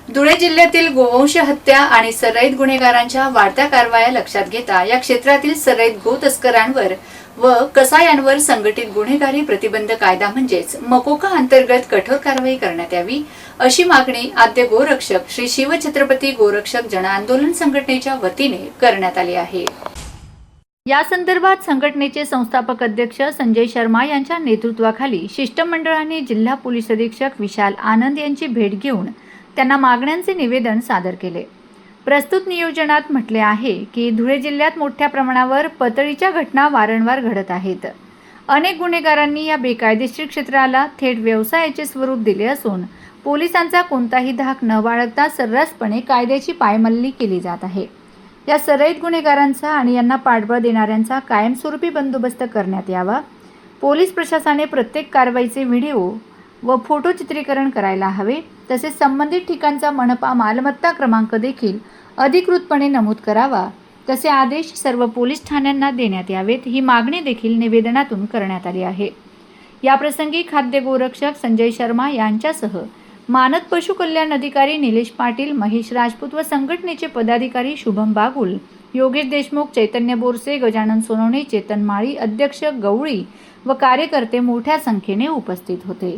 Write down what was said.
धुळे जिल्ह्यातील गोवंश हत्या आणि सराईत गुन्हेगारांच्या वाढत्या कारवाया लक्षात घेता या क्षेत्रातील सराईत गो तस्करांवर व कसायांवर संघटित गुन्हेगारी प्रतिबंध कायदा म्हणजेच मकोका अंतर्गत कठोर कारवाई करण्यात यावी अशी मागणी आद्य गोरक्षक श्री शिवछत्रपती गोरक्षक जन आंदोलन संघटनेच्या वतीने करण्यात आली आहे। या संदर्भात संघटनेचे संस्थापक अध्यक्ष संजय शर्मा यांच्या नेतृत्वाखाली शिष्टमंडळाने जिल्हा पोलीस अधीक्षक विशाल आनंद यांची भेट घेऊन त्यांना मागण्यांचे निवेदन सादर केले। प्रस्तुत नियोजनात म्हटले आहे की धुळे जिल्ह्यात मोठ्या प्रमाणावर पतळीच्या घटना वारंवार घडत आहेत। अनेक गुन्हेगारांनी या बेकायदेशीर क्षेत्राला थेट व्यवसायाचे स्वरूप दिले असून पोलिसांचा कोणताही धाक न बाळगता सर्रासपणे कायद्याची पायमल्ली केली जात आहे। या सराईत गुन्हेगारांचा आणि यांना पाठबळ देणाऱ्यांचा कायमस्वरूपी बंदोबस्त करण्यात यावा। पोलीस प्रशासनाने प्रत्येक कारवाईचे व्हिडिओ व फोटो चित्रीकरण करायला हवे। तसेच संबंधित ठिकाणचा मनपा मालमत्ता क्रमांक देखील अधिकृतपणे नमूद करावा। तसे आदेश सर्व पोलीस ठाण्यांना देण्यात यावेत ही मागणी देखील निवेदनातून करण्यात आली आहे। याप्रसंगी खाद्य गोरक्षक संजय शर्मा यांच्यासह मानद पशु कल्याण अधिकारी निलेश पाटील, महेश राजपूत व संघटनेचे पदाधिकारी शुभम बागुल, योगेश देशमुख, चैतन्य बोरसे, गजानन सोनवणे, चेतन माळी, अध्यक्ष गवळी व कार्यकर्ते मोठ्या संख्येने उपस्थित होते।